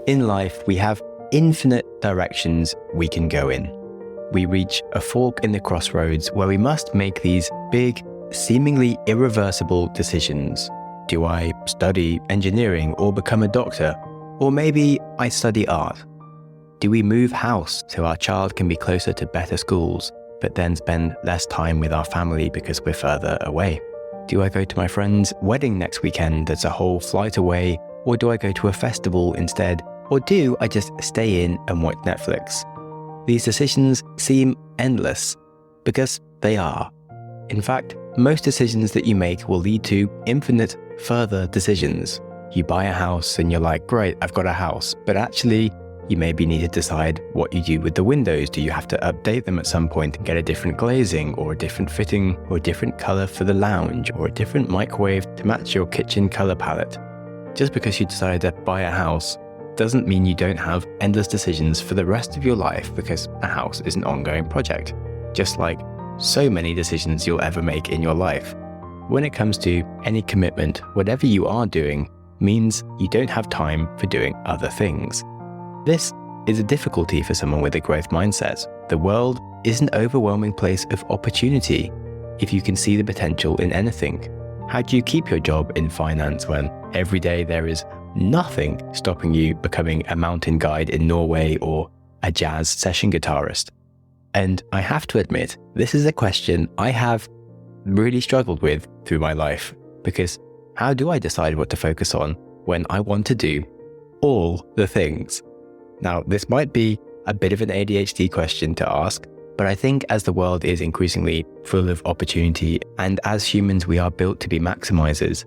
In life, we have infinite directions we can go in. We reach a fork in the crossroads where we must make these big, seemingly irreversible decisions. Do I study engineering or become a doctor? Or maybe I study art? Do we move house so our child can be closer to better schools, but then spend less time with our family because we're further away? Do I go to my friend's wedding next weekend that's a whole flight away, or do I go to a festival instead? Or do I just stay in and watch Netflix? These decisions seem endless, because they are. In fact, most decisions that you make will lead to infinite further decisions. You buy a house and you're like, great, I've got a house. But actually, you maybe need to decide what you do with the windows. Do you have to update them at some point and get a different glazing or a different fitting or a different color for the lounge or a different microwave to match your kitchen color palette? Just because you decided to buy a house doesn't mean you don't have endless decisions for the rest of your life, because a house is an ongoing project, just like so many decisions you'll ever make in your life. When it comes to any commitment, whatever you are doing means you don't have time for doing other things. This is a difficulty for someone with a growth mindset. The world is an overwhelming place of opportunity if you can see the potential in anything. How do you keep your job in finance when every day there is nothing stopping you becoming a mountain guide in Norway or a jazz session guitarist? And I have to admit, this is a question I have really struggled with through my life, because how do I decide what to focus on when I want to do all the things? Now, this might be a bit of an ADHD question to ask, but I think as the world is increasingly full of opportunity, and as humans we are built to be maximizers,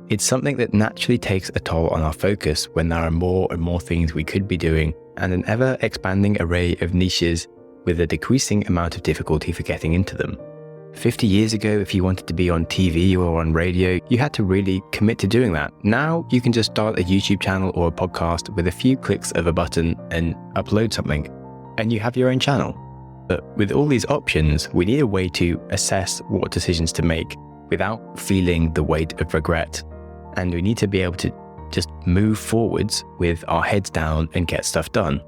it's something that naturally takes a toll on our focus when there are more and more things we could be doing and an ever-expanding array of niches with a decreasing amount of difficulty for getting into them. 50 years ago, if you wanted to be on TV or on radio, you had to really commit to doing that. Now, you can just start a YouTube channel or a podcast with a few clicks of a button and upload something, and you have your own channel. But with all these options, we need a way to assess what decisions to make without feeling the weight of regret. And we need to be able to just move forwards with our heads down and get stuff done.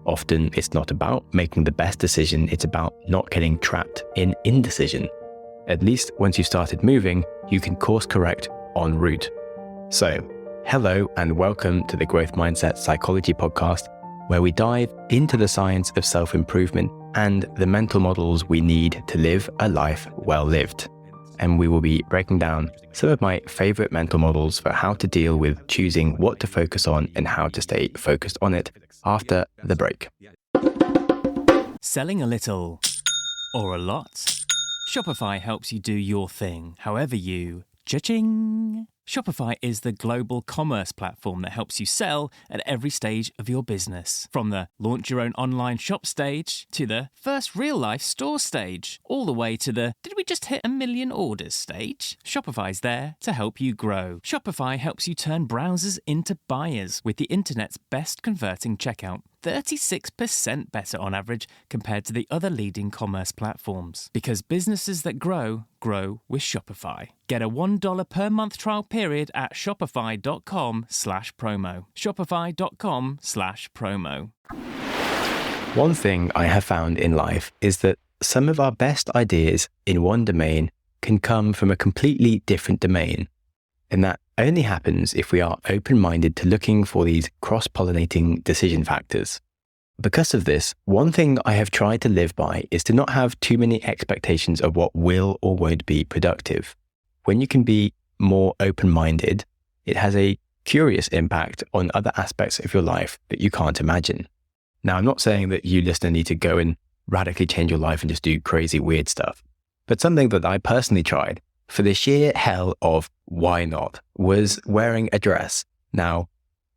Often it's not about making the best decision, it's about not getting trapped in indecision. At least once you've started moving, you can course correct en route. So, hello and welcome to the Growth Mindset Psychology Podcast, where we dive into the science of self-improvement and the mental models we need to live a life well lived. And we will be breaking down some of my favorite mental models for how to deal with choosing what to focus on and how to stay focused on it after the break. Selling a little or a lot? Shopify helps you do your thing, however you cha-ching. Shopify is the global commerce platform that helps you sell at every stage of your business. From the launch your own online shop stage to the first real-life store stage, all the way to the did we just hit 1 million orders stage? Shopify's there to help you grow. Shopify helps you turn browsers into buyers with the internet's best converting checkout. 36% better on average compared to the other leading commerce platforms. Because businesses that grow, grow with Shopify. Get a $1 per month trial period at shopify.com/promo. Shopify.com/promo. One thing I have found in life is that some of our best ideas in one domain can come from a completely different domain. And that only happens if we are open-minded to looking for these cross-pollinating decision factors. Because of this, one thing I have tried to live by is to not have too many expectations of what will or won't be productive. When you can be more open-minded, it has a curious impact on other aspects of your life that you can't imagine. Now, I'm not saying that you listener need to go and radically change your life and just do crazy, weird stuff. But something that I personally tried for the sheer hell of why not was wearing a dress. Now,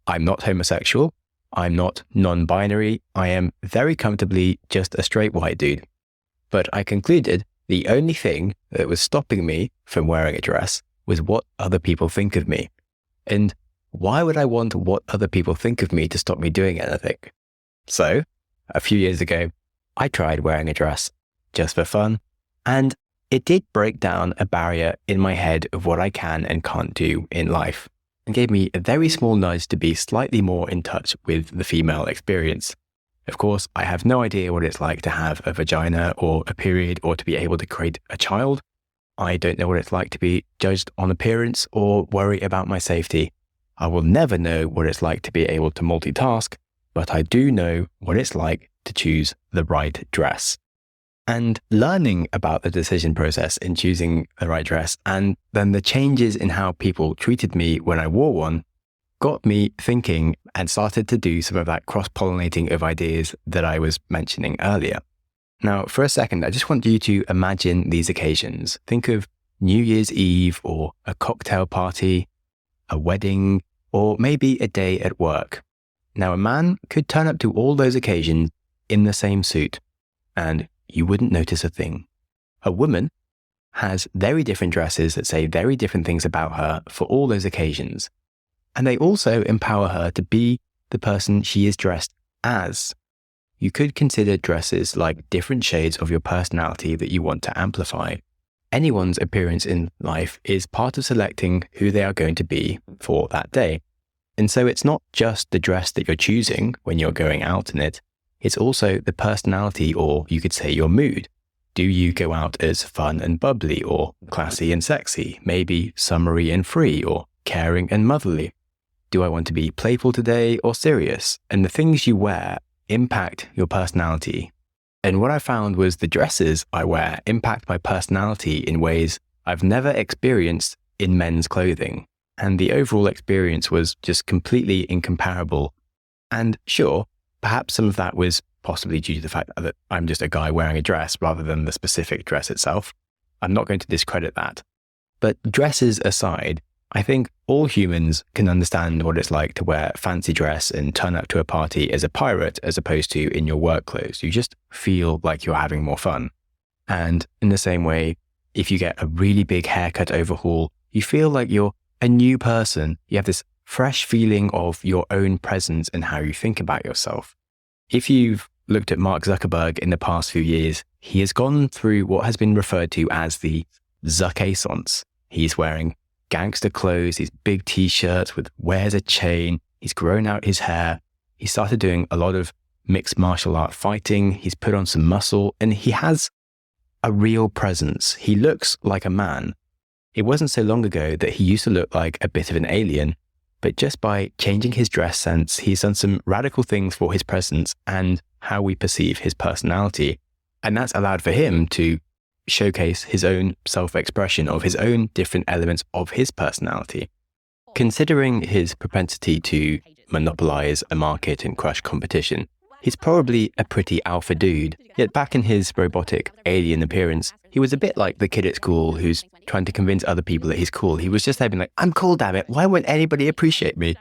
I'm not homosexual. I'm not non-binary. I am very comfortably just a straight white dude. But I concluded the only thing that was stopping me from wearing a dress was what other people think of me. And why would I want what other people think of me to stop me doing anything? So, a few years ago, I tried wearing a dress just for fun, and it did break down a barrier in my head of what I can and can't do in life. and gave me a very small nudge to be slightly more in touch with the female experience. Of course, I have no idea what it's like to have a vagina or a period or to be able to create a child. I don't know what it's like to be judged on appearance or worry about my safety. I will never know what it's like to be able to multitask, but I do know what it's like to choose the right dress. And learning about the decision process in choosing the right dress and then the changes in how people treated me when I wore one got me thinking and started to do some of that cross-pollinating of ideas that I was mentioning earlier. Now, for a second, I just want you to imagine these occasions. Think of New Year's Eve or a cocktail party, a wedding, or maybe a day at work. Now, a man could turn up to all those occasions in the same suit, and you wouldn't notice a thing. A woman has very different dresses that say very different things about her for all those occasions. And they also empower her to be the person she is dressed as. You could consider dresses like different shades of your personality that you want to amplify. Anyone's appearance in life is part of selecting who they are going to be for that day. And so it's not just the dress that you're choosing when you're going out in it, it's also the personality, or you could say your mood. Do you go out as fun and bubbly, or classy and sexy, maybe summery and free, or caring and motherly? Do I want to be playful today or serious? And the things you wear impact your personality. And what I found was the dresses I wear impact my personality in ways I've never experienced in men's clothing. And the overall experience was just completely incomparable. And sure, perhaps some of that was possibly due to the fact that I'm just a guy wearing a dress rather than the specific dress itself. I'm not going to discredit that. But dresses aside, I think all humans can understand what it's like to wear a fancy dress and turn up to a party as a pirate as opposed to in your work clothes. You just feel like you're having more fun. And in the same way, if you get a really big haircut overhaul, you feel like you're a new person. You have this fresh feeling of your own presence and how you think about yourself. If you've looked at Mark Zuckerberg in the past few years, he has gone through what has been referred to as the Zuckaissance. He's wearing gangster clothes, these big t-shirts wears a chain. He's grown out his hair. He started doing a lot of mixed martial art fighting. He's put on some muscle and he has a real presence. He looks like a man. It wasn't so long ago that he used to look like a bit of an alien, but just by changing his dress sense, he's done some radical things for his presence and how we perceive his personality. And that's allowed for him to showcase his own self-expression of his own different elements of his personality. Considering his propensity to monopolize a market and crush competition, he's probably a pretty alpha dude. Yet back in his robotic alien appearance, he was a bit like the kid at school who's trying to convince other people that he's cool. He was just there being like, I'm cool, damn it. Why won't anybody appreciate me?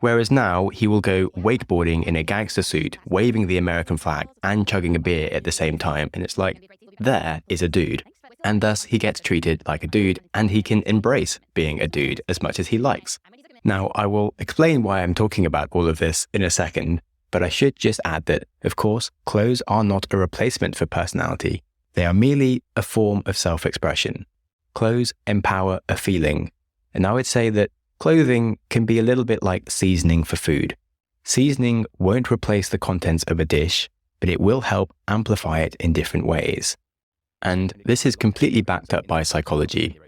Whereas now he will go wakeboarding in a gangster suit, waving the American flag and chugging a beer at the same time. And it's like, there is a dude. And thus he gets treated like a dude and he can embrace being a dude as much as he likes. Now, I will explain why I'm talking about all of this in a second, but I should just add that, of course, clothes are not a replacement for personality. They are merely a form of self-expression. Clothes empower a feeling. And I would say that clothing can be a little bit like seasoning for food. Seasoning won't replace the contents of a dish, but it will help amplify it in different ways. And this is completely backed up by psychology.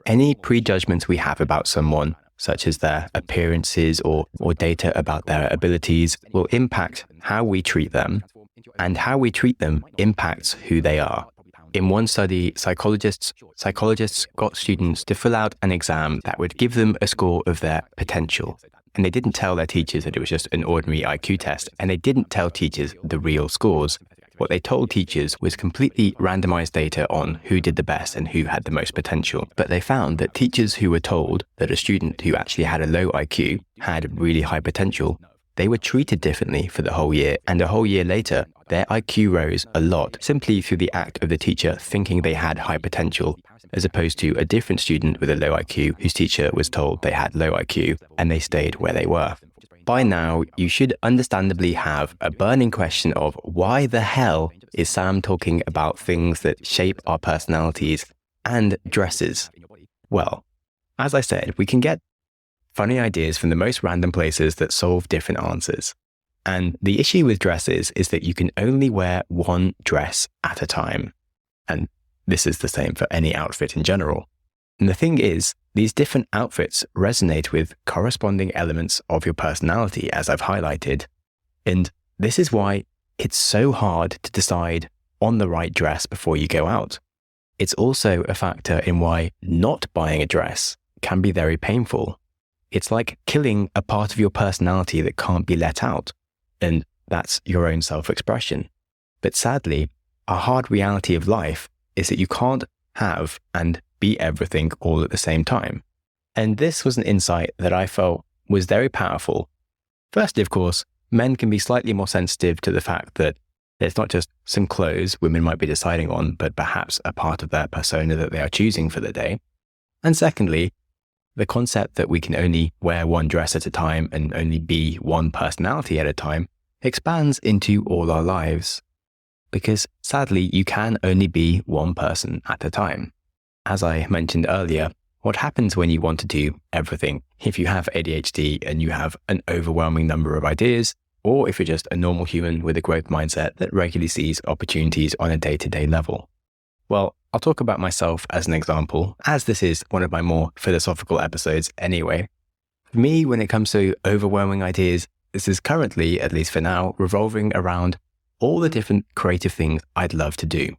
Any prejudgments we have about someone, such as their appearances or data about their abilities, will impact how we treat them, and how we treat them impacts who they are. In one study, psychologists got students to fill out an exam that would give them a score of their potential. And they didn't tell their teachers that it was just an ordinary IQ test, and they didn't tell teachers the real scores. What they told teachers was completely randomized data on who did the best and who had the most potential. But they found that teachers who were told that a student who actually had a low IQ had really high potential, they were treated differently for the whole year. And a whole year later, their IQ rose a lot simply through the act of the teacher thinking they had high potential, as opposed to a different student with a low IQ whose teacher was told they had low IQ and they stayed where they were. By now, you should understandably have a burning question of why the hell is Sam talking about things that shape our personalities and dresses? Well, as I said, we can get funny ideas from the most random places that solve different answers. And the issue with dresses is that you can only wear one dress at a time. And this is the same for any outfit in general. And the thing is, these different outfits resonate with corresponding elements of your personality, as I've highlighted. And this is why it's so hard to decide on the right dress before you go out. It's also a factor in why not buying a dress can be very painful. It's like killing a part of your personality that can't be let out, and that's your own self-expression. But sadly, a hard reality of life is that you can't have and be everything all at the same time. And this was an insight that I felt was very powerful. Firstly, of course, men can be slightly more sensitive to the fact that it's not just some clothes women might be deciding on, but perhaps a part of their persona that they are choosing for the day. And secondly, the concept that we can only wear one dress at a time and only be one personality at a time expands into all our lives. Because sadly, you can only be one person at a time. As I mentioned earlier, what happens when you want to do everything? If you have ADHD and you have an overwhelming number of ideas, or if you're just a normal human with a growth mindset that regularly sees opportunities on a day-to-day level. Well, I'll talk about myself as an example, as this is one of my more philosophical episodes anyway. For me, when it comes to overwhelming ideas, this is currently, at least for now, revolving around all the different creative things I'd love to do.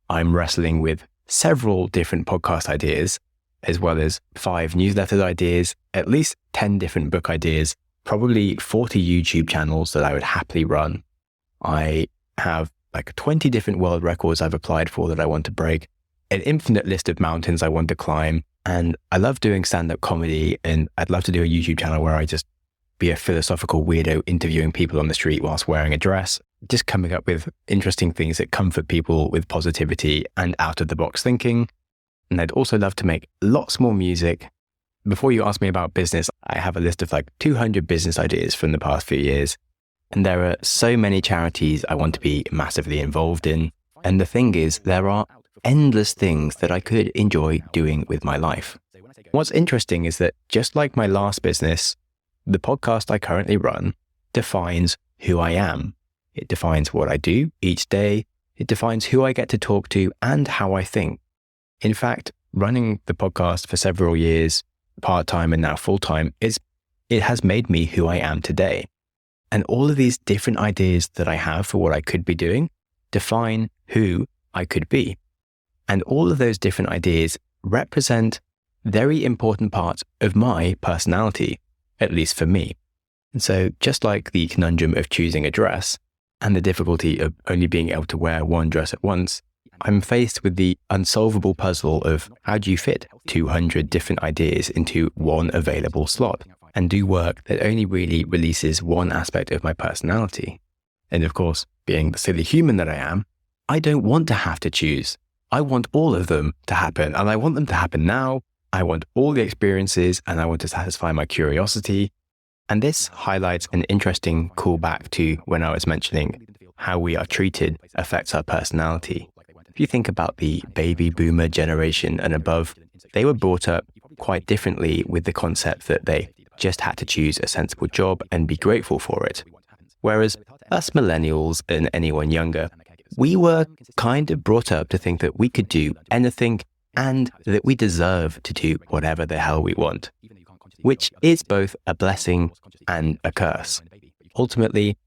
I'm wrestling with several different podcast ideas, as well as 5 newsletter ideas, at least 10 different book ideas, probably 40 YouTube channels that I would happily run. I have like 20 different world records I've applied for that I want to break, an infinite list of mountains I want to climb, and I love doing stand-up comedy, and I'd love to do a YouTube channel where I just be a philosophical weirdo interviewing people on the street whilst wearing a dress, just coming up with interesting things that comfort people with positivity and out-of-the-box thinking. And I'd also love to make lots more music. Before you ask me about business, I have a list of like 200 business ideas from the past few years. And there are so many charities I want to be massively involved in. And the thing is, there are endless things that I could enjoy doing with my life. What's interesting is that just like my last business, the podcast I currently run defines who I am. It defines what I do each day. It defines who I get to talk to and how I think. In fact, running the podcast for several years, part-time and now full-time, it has made me who I am today. And all of these different ideas that I have for what I could be doing define who I could be. And all of those different ideas represent very important parts of my personality, at least for me. And so just like the conundrum of choosing a dress and the difficulty of only being able to wear one dress at once, I'm faced with the unsolvable puzzle of how do you fit 200 different ideas into one available slot and do work that only really releases one aspect of my personality. And of course, being the silly human that I am, I don't want to have to choose. I want all of them to happen, and I want them to happen now. I want all the experiences, and I want to satisfy my curiosity. And this highlights an interesting callback to when I was mentioning how we are treated affects our personality. If you think about the baby boomer generation and above, they were brought up quite differently with the concept that they just had to choose a sensible job and be grateful for it. Whereas us millennials and anyone younger, we were kind of brought up to think that we could do anything and that we deserve to do whatever the hell we want, which is both a blessing and a curse. Ultimately,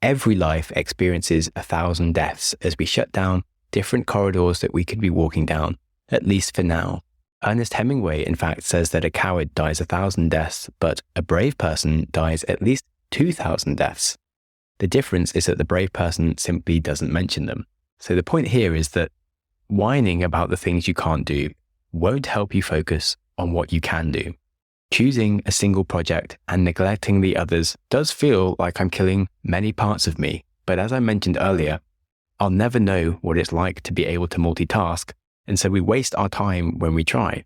every life experiences 1,000 deaths as we shut down different corridors that we could be walking down, at least for now. Ernest Hemingway, in fact, says that a coward dies 1,000 deaths, but a brave person dies at least 2,000 deaths. The difference is that the brave person simply doesn't mention them. So the point here is that whining about the things you can't do won't help you focus on what you can do. Choosing a single project and neglecting the others does feel like I'm killing many parts of me, but as I mentioned earlier, I'll never know what it's like to be able to multitask, and so we waste our time when we try.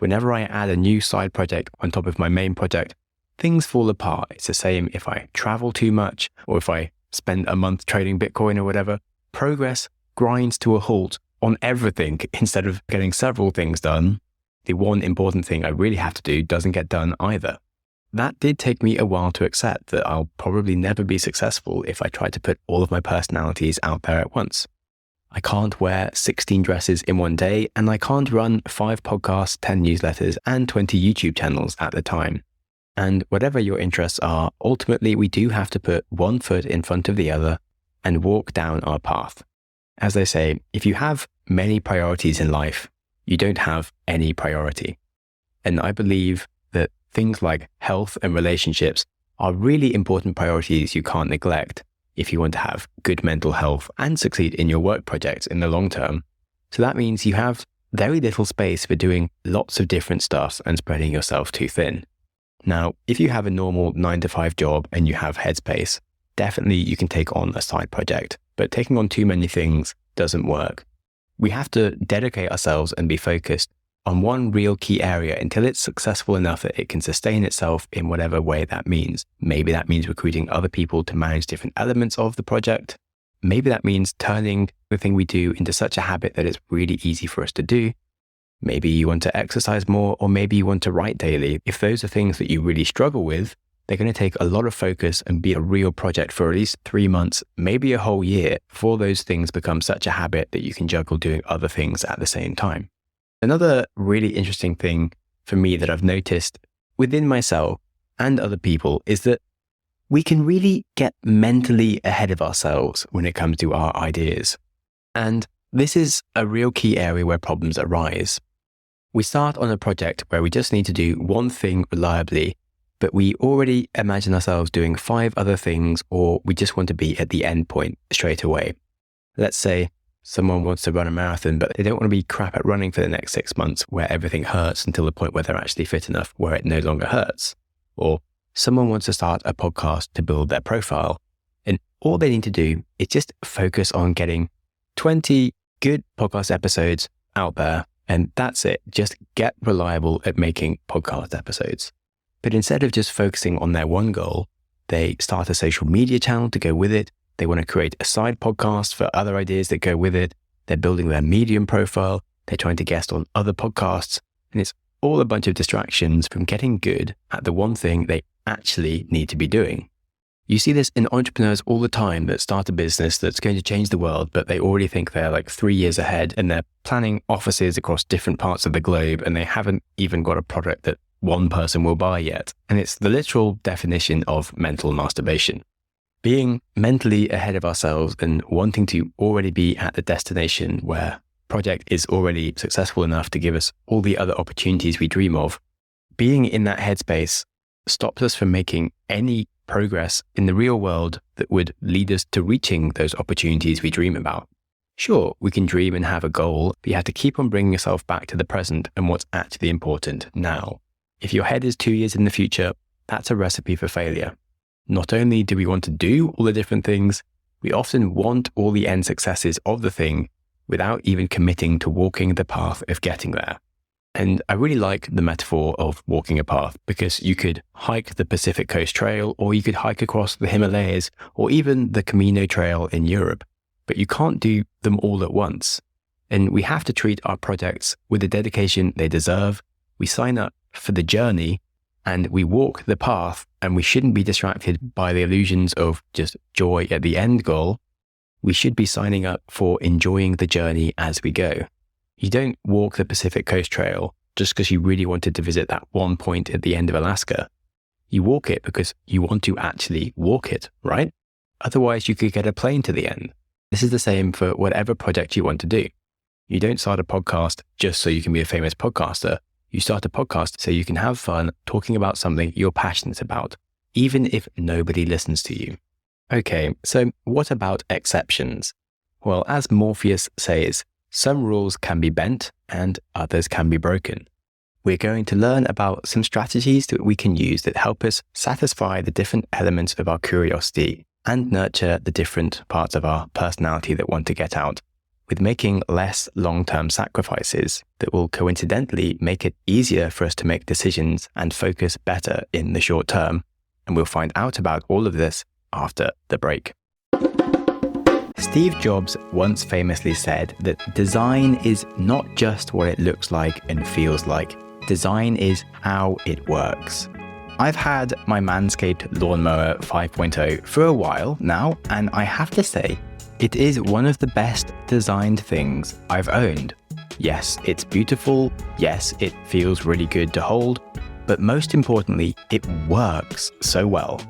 Whenever I add a new side project on top of my main project, things fall apart. It's the same if I travel too much or if I spend a month trading Bitcoin or whatever. Progress grinds to a halt on everything instead of getting several things done. The one important thing I really have to do doesn't get done either. that did take me a while to accept that I'll probably never be successful if I try to put all of my personalities out there at once. I can't wear 16 dresses in one day, and I can't run 5 podcasts, 10 newsletters, and 20 YouTube channels at the time. And whatever your interests are, ultimately we do have to put one foot in front of the other and walk down our path. As they say, if you have many priorities in life, you don't have any priority. And I believe that things like health and relationships are really important priorities you can't neglect if you want to have good mental health and succeed in your work projects in the long term. So that means you have very little space for doing lots of different stuff and spreading yourself too thin. Now, if you have a normal 9-to-5 job and you have headspace, definitely you can take on a side project, but taking on too many things doesn't work. We have to dedicate ourselves and be focused on one real key area until it's successful enough that it can sustain itself in whatever way that means. Maybe that means recruiting other people to manage different elements of the project. Maybe that means turning the thing we do into such a habit that it's really easy for us to do. Maybe you want to exercise more, or maybe you want to write daily. If those are things that you really struggle with, they're going to take a lot of focus and be a real project for at least 3 months, maybe a whole year, before those things become such a habit that you can juggle doing other things at the same time. Another really interesting thing for me that I've noticed within myself and other people is that we can really get mentally ahead of ourselves when it comes to our ideas. And this is a real key area where problems arise. We start on a project where we just need to do one thing reliably, but we already imagine ourselves doing 5 other things, or we just want to be at the end point straight away. Let's say someone wants to run a marathon, but they don't want to be crap at running for the next 6 months where everything hurts until the point where they're actually fit enough where it no longer hurts. Or someone wants to start a podcast to build their profile, and all they need to do is just focus on getting 20 good podcast episodes out there, and that's it. Just get reliable at making podcast episodes. But instead of just focusing on their one goal, they start a social media channel to go with it. They want to create a side podcast for other ideas that go with it. They're building their Medium profile. They're trying to guest on other podcasts. And it's all a bunch of distractions from getting good at the one thing they actually need to be doing. You see this in entrepreneurs all the time that start a business that's going to change the world, but they already think they're like 3 years ahead, and they're planning offices across different parts of the globe, and they haven't even got a product that one person will buy yet. And it's the literal definition of mental masturbation. Being mentally ahead of ourselves and wanting to already be at the destination where project is already successful enough to give us all the other opportunities we dream of, being in that headspace stops us from making any progress in the real world that would lead us to reaching those opportunities we dream about. Sure, we can dream and have a goal, but you have to keep on bringing yourself back to the present and what's actually important now. If your head is 2 years in the future, that's a recipe for failure. Not only do we want to do all the different things, we often want all the end successes of the thing without even committing to walking the path of getting there. And I really like the metaphor of walking a path, because you could hike the Pacific Coast Trail, or you could hike across the Himalayas, or even the Camino Trail in Europe, but you can't do them all at once. And we have to treat our projects with the dedication they deserve. We sign up for the journey and we walk the path, and we shouldn't be distracted by the illusions of just joy at the end goal. We should be signing up for enjoying the journey as we go. You don't walk the Pacific Coast Trail just because you really wanted to visit that one point at the end of Alaska. You walk it because you want to actually walk it, right? Otherwise, you could get a plane to the end. This is the same for whatever project you want to do. You don't start a podcast just so you can be a famous podcaster. You start a podcast so you can have fun talking about something you're passionate about, even if nobody listens to you. Okay, so what about exceptions? Well, as Morpheus says, some rules can be bent and others can be broken. We're going to learn about some strategies that we can use that help us satisfy the different elements of our curiosity and nurture the different parts of our personality that want to get out, with making less long-term sacrifices that will coincidentally make it easier for us to make decisions and focus better in the short term. And we'll find out about all of this after the break. Steve Jobs once famously said that design is not just what it looks like and feels like. Design is how it works. I've had my Manscaped Lawnmower 5.0 for a while now, and I have to say, it is one of the best designed things I've owned. Yes, it's beautiful. Yes, it feels really good to hold. But most importantly, it works so well.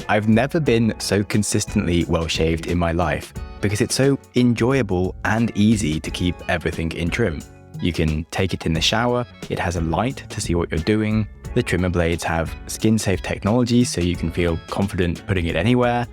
I've never been so consistently well shaved in my life because it's so enjoyable and easy to keep everything in trim. You can take it in the shower, it has a light to see what you're doing. The trimmer blades have skin-safe technology so you can feel confident putting it anywhere.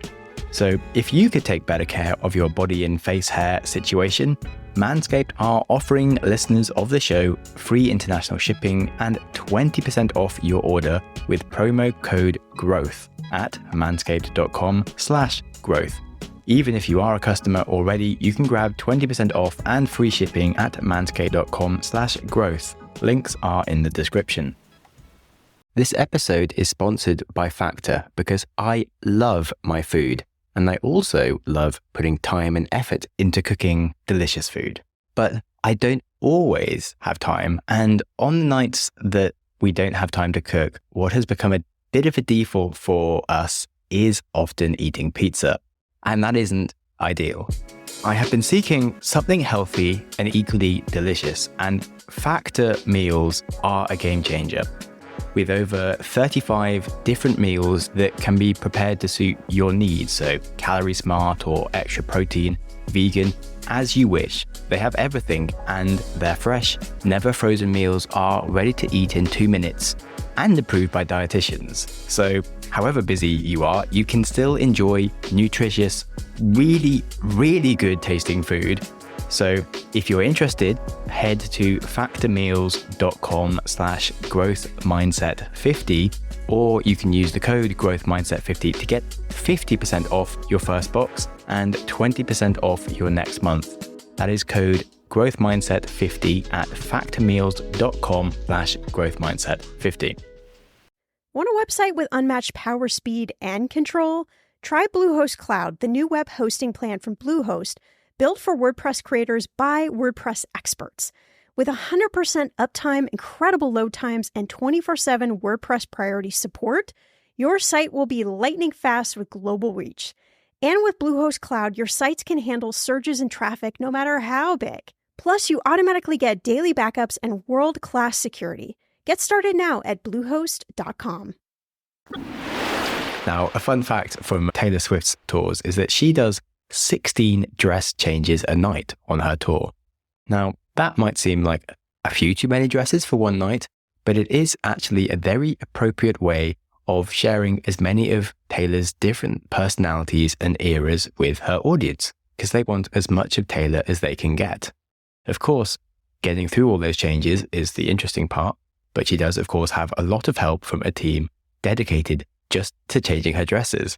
So if you could take better care of your body and face hair situation, Manscaped are offering listeners of the show free international shipping and 20% off your order with promo code GROWTH at manscaped.com/growth. Even if you are a customer already, you can grab 20% off and free shipping at manscaped.com/growth. Links are in the description. This episode is sponsored by Factor because I love my food. And I also love putting time and effort into cooking delicious food. But I don't always have time. And on the nights that we don't have time to cook, what has become a bit of a default for us is often eating pizza. And that isn't ideal. I have been seeking something healthy and equally delicious, and Factor meals are a game changer. With over 35 different meals that can be prepared to suit your needs, so calorie smart or extra protein, vegan, as you wish. They have everything, and their fresh, never frozen meals are ready to eat in 2 minutes and approved by dietitians. So however busy you are, you can still enjoy nutritious, really, really good tasting food. So if you're interested, head to factormeals.com/growthmindset50, or you can use the code growthmindset50 to get 50% off your first box and 20% off your next month. That is code growthmindset50 at factormeals.com/growthmindset50. Want a website with unmatched power, speed, and control? Try Bluehost Cloud, the new web hosting plan from Bluehost, built for WordPress creators by WordPress experts. With 100% uptime, incredible load times, and 24/7 WordPress priority support, your site will be lightning fast with global reach. And with Bluehost Cloud, your sites can handle surges in traffic no matter how big. Plus, you automatically get daily backups and world-class security. Get started now at bluehost.com. Now, a fun fact from Taylor Swift's tours is that she does 16 dress changes a night on her tour. Now, that might seem like a few too many dresses for one night, but it is actually a very appropriate way of sharing as many of Taylor's different personalities and eras with her audience, because they want as much of Taylor as they can get. Of course, getting through all those changes is the interesting part, but she does, of course, have a lot of help from a team dedicated just to changing her dresses.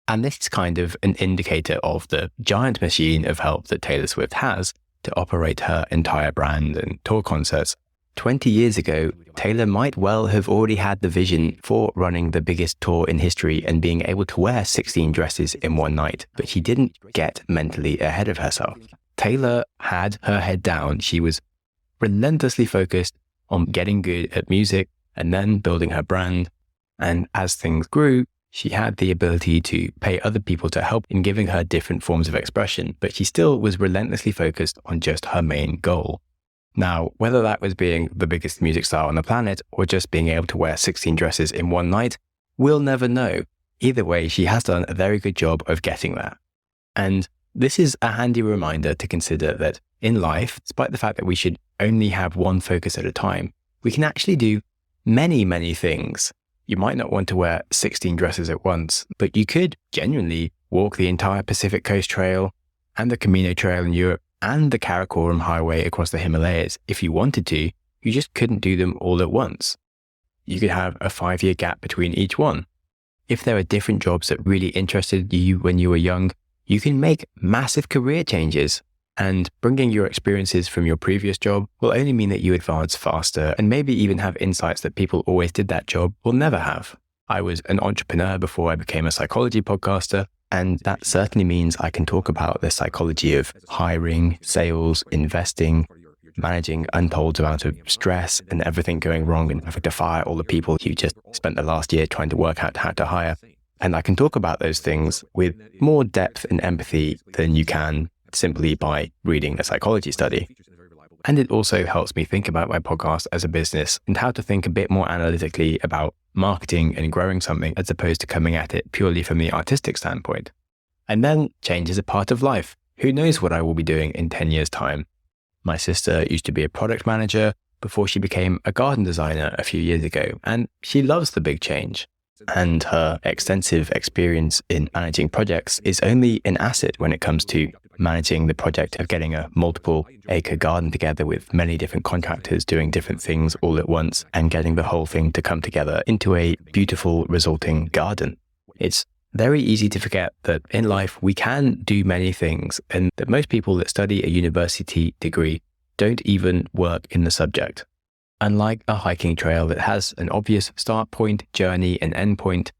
And this is kind of an indicator of the giant machine of help that Taylor Swift has to operate her entire brand and tour concerts. 20 years ago, Taylor might well have already had the vision for running the biggest tour in history and being able to wear 16 dresses in one night, but she didn't get mentally ahead of herself. Taylor had her head down. She was relentlessly focused on getting good at music and then building her brand. And as things grew, she had the ability to pay other people to help in giving her different forms of expression, but she still was relentlessly focused on just her main goal. Now, whether that was being the biggest music star on the planet or just being able to wear 16 dresses in one night, we'll never know. Either way, she has done a very good job of getting there. And this is a handy reminder to consider that in life, despite the fact that we should only have one focus at a time, we can actually do many, many things. You might not want to wear 16 dresses at once, but you could genuinely walk the entire Pacific Coast Trail and the Camino Trail in Europe and the Karakoram Highway across the Himalayas if you wanted to. You just couldn't do them all at once. You could have a 5-year gap between each one. If there are different jobs that really interested you when you were young, you can make massive career changes. And bringing your experiences from your previous job will only mean that you advance faster and maybe even have insights that people who always did that job will never have. I was an entrepreneur before I became a psychology podcaster, and that certainly means I can talk about the psychology of hiring, sales, investing, managing untold amount of stress and everything going wrong and having to fire all the people you just spent the last year trying to work out how to hire. And I can talk about those things with more depth and empathy than you can simply by reading a psychology study. And it also helps me think about my podcast as a business and how to think a bit more analytically about marketing and growing something as opposed to coming at it purely from the artistic standpoint. And then change is a part of life. Who knows what I will be doing in 10 years' time? My sister used to be a product manager before she became a garden designer a few years ago, and she loves the big change. And her extensive experience in managing projects is only an asset when it comes to managing the project of getting a multiple acre garden together with many different contractors doing different things all at once and getting the whole thing to come together into a beautiful resulting garden. It's very easy to forget that in life we can do many things and that most people that study a university degree don't even work in the subject. Unlike a hiking trail that has an obvious start point, journey, and end point,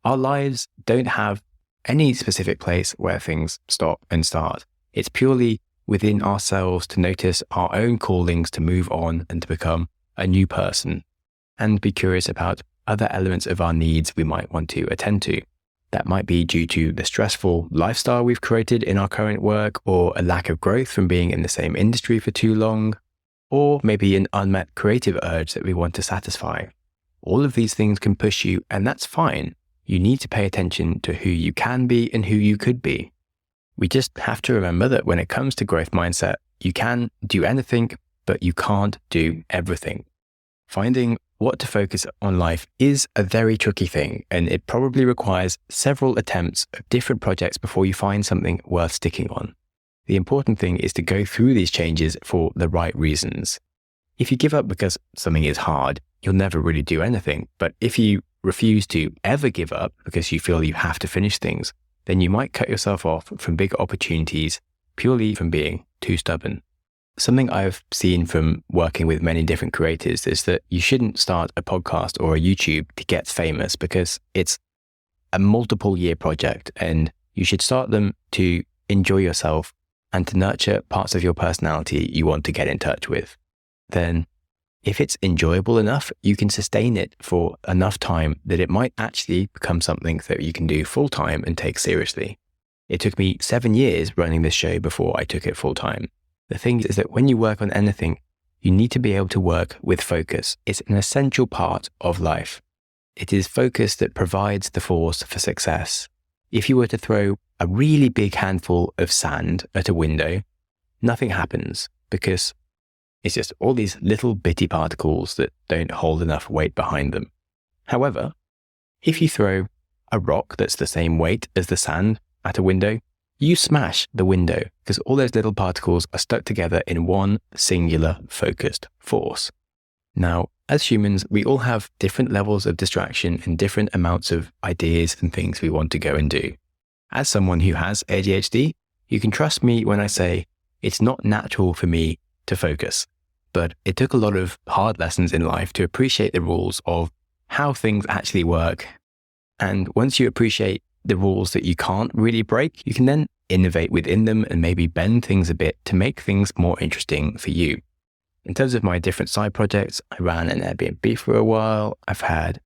our lives don't have any specific place where things stop and start. It's purely within ourselves to notice our own callings to move on and to become a new person and be curious about other elements of our needs we might want to attend to. That might be due to the stressful lifestyle we've created in our current work, or a lack of growth from being in the same industry for too long, or maybe an unmet creative urge that we want to satisfy. All of these things can push you, and that's fine. You need to pay attention to who you can be and who you could be. We just have to remember that when it comes to growth mindset, you can do anything, but you can't do everything. Finding what to focus on life is a very tricky thing, and it probably requires several attempts of different projects before you find something worth sticking on. The important thing is to go through these changes for the right reasons. If you give up because something is hard, you'll never really do anything. But if you refuse to ever give up because you feel you have to finish things, then you might cut yourself off from big opportunities purely from being too stubborn. Something I've seen from working with many different creators is that you shouldn't start a podcast or a YouTube to get famous, because it's a multiple year project, and you should start them to enjoy yourself and to nurture parts of your personality you want to get in touch with. Then if it's enjoyable enough, you can sustain it for enough time that it might actually become something that you can do full time and take seriously. It took me 7 years running this show before I took it full time. The thing is that when you work on anything, you need to be able to work with focus. It's an essential part of life. It is focus that provides the force for success. If you were to throw a really big handful of sand at a window, nothing happens because it's just all these little bitty particles that don't hold enough weight behind them. However, if you throw a rock that's the same weight as the sand at a window, you smash the window because all those little particles are stuck together in one singular focused force. Now, as humans, we all have different levels of distraction and different amounts of ideas and things we want to go and do. As someone who has ADHD, you can trust me when I say it's not natural for me to focus, but it took a lot of hard lessons in life to appreciate the rules of how things actually work. And once you appreciate the rules that you can't really break, you can then innovate within them and maybe bend things a bit to make things more interesting for you. In terms of my different side projects, I ran an Airbnb for a while. I've had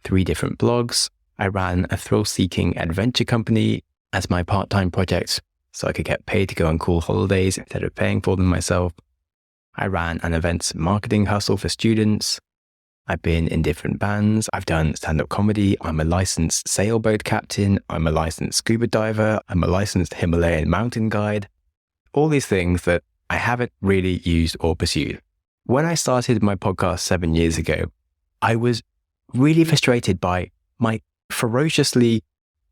3 different blogs. I ran a thrill-seeking adventure company as my part-time project so I could get paid to go on cool holidays instead of paying for them myself. I ran an events marketing hustle for students. I've been in different bands. I've done stand-up comedy. I'm a licensed sailboat captain. I'm a licensed scuba diver. I'm a licensed Himalayan mountain guide. All these things that I haven't really used or pursued. When I started my podcast 7 years ago, I was really frustrated by my ferociously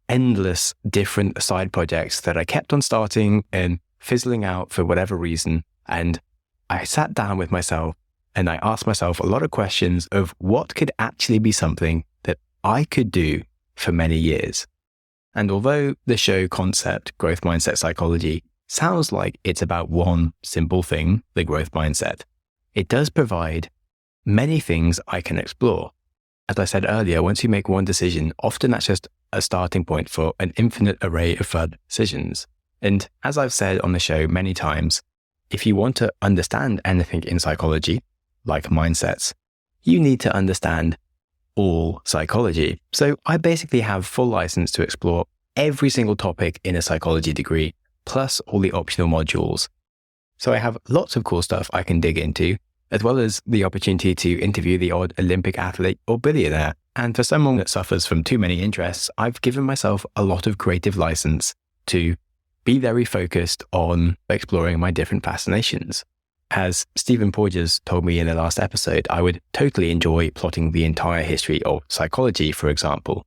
endless different side projects that I kept on starting and fizzling out for whatever reason. And I sat down with myself and I asked myself a lot of questions of what could actually be something that I could do for many years. And although the show concept, Growth Mindset Psychology, sounds like it's about one simple thing, the growth mindset, it does provide many things I can explore. As I said earlier, once you make one decision, often that's just a starting point for an infinite array of further decisions. And as I've said on the show many times, if you want to understand anything in psychology, like mindsets, you need to understand all psychology. So I basically have full license to explore every single topic in a psychology degree, plus all the optional modules. So I have lots of cool stuff I can dig into, as well as the opportunity to interview the odd Olympic athlete or billionaire. And for someone that suffers from too many interests, I've given myself a lot of creative license to be very focused on exploring my different fascinations. As Stephen Porges told me in the last episode, I would totally enjoy plotting the entire history of psychology, for example.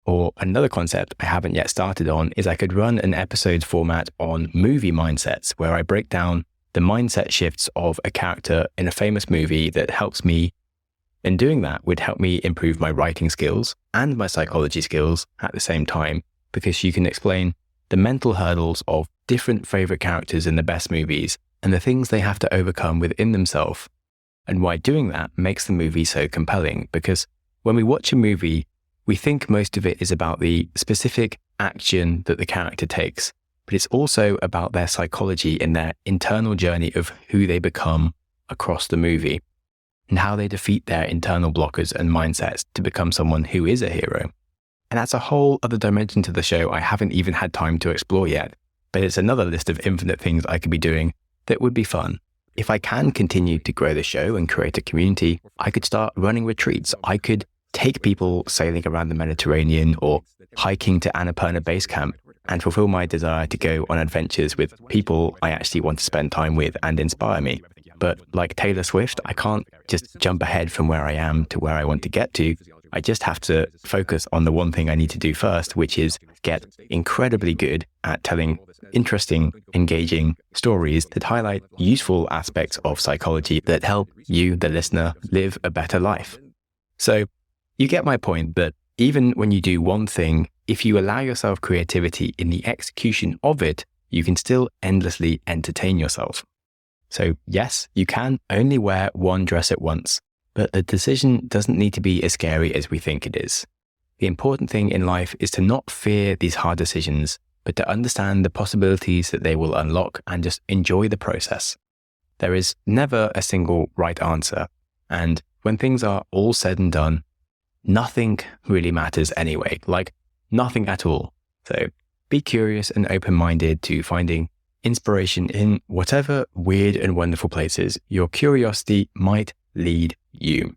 Or another concept I haven't yet started on is I could run an episode format on movie mindsets, where I break down the mindset shifts of a character in a famous movie that helps me. And doing that would help me improve my writing skills and my psychology skills at the same time, because you can explain the mental hurdles of different favorite characters in the best movies and the things they have to overcome within themselves, and why doing that makes the movie so compelling. Because when we watch a movie, we think most of it is about the specific action that the character takes, but it's also about their psychology and their internal journey of who they become across the movie, and how they defeat their internal blockers and mindsets to become someone who is a hero. And that's a whole other dimension to the show I haven't even had time to explore yet, but it's another list of infinite things I could be doing that would be fun. If I can continue to grow the show and create a community, I could start running retreats. I could take people sailing around the Mediterranean or hiking to Annapurna Base Camp and fulfill my desire to go on adventures with people I actually want to spend time with and inspire me. But like Taylor Swift, I can't just jump ahead from where I am to where I want to get to. I just have to focus on the one thing I need to do first, which is get incredibly good at telling interesting, engaging stories that highlight useful aspects of psychology that help you, the listener, live a better life. So you get my point that even when you do one thing, if you allow yourself creativity in the execution of it, you can still endlessly entertain yourself. So yes, you can only wear one dress at once, but the decision doesn't need to be as scary as we think it is. The important thing in life is to not fear these hard decisions, but to understand the possibilities that they will unlock and just enjoy the process. There is never a single right answer. And when things are all said and done, nothing really matters anyway, like nothing at all. So be curious and open-minded to finding inspiration in whatever weird and wonderful places your curiosity might lead you.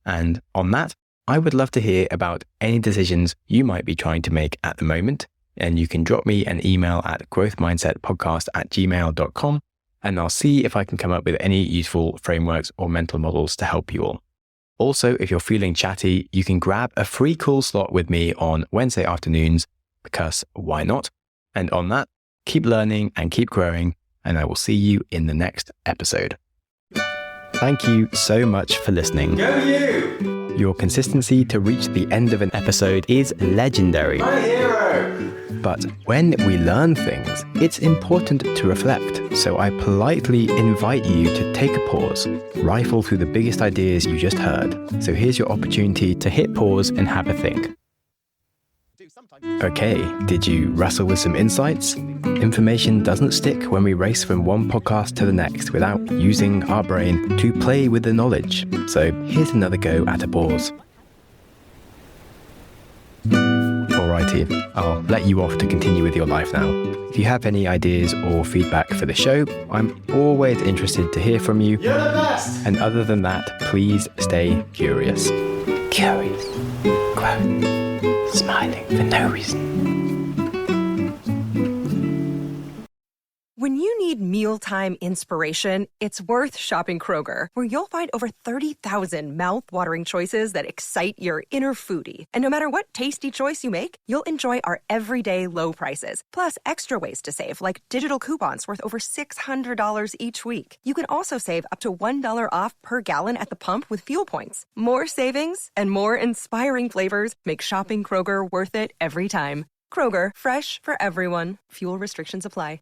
And on that, I would love to hear about any decisions you might be trying to make at the moment. And you can drop me an email at growthmindsetpodcast@gmail.com, and I'll see if I can come up with any useful frameworks or mental models to help you all. Also, if you're feeling chatty, you can grab a free call slot with me on Wednesday afternoons, because why not? And on that, keep learning and keep growing, and I will see you in the next episode. Thank you so much for listening. Go you! Your consistency to reach the end of an episode is legendary. My hero! But when we learn things, it's important to reflect. So I politely invite you to take a pause, rifle through the biggest ideas you just heard. So here's your opportunity to hit pause and have a think. Okay, did you wrestle with some insights? Information doesn't stick when we race from one podcast to the next without using our brain to play with the knowledge. So here's another go at a pause. Alrighty, I'll let you off to continue with your life now. If you have any ideas or feedback for the show, I'm always interested to hear from you. You're the best! And other than that, please stay curious. Curious. Growth. Smiling for no reason. When you need mealtime inspiration, it's worth shopping Kroger, where you'll find over 30,000 mouth-watering choices that excite your inner foodie. And no matter what tasty choice you make, you'll enjoy our everyday low prices, plus extra ways to save, like digital coupons worth over $600 each week. You can also save up to $1 off per gallon at the pump with fuel points. More savings and more inspiring flavors make shopping Kroger worth it every time. Kroger, fresh for everyone. Fuel restrictions apply.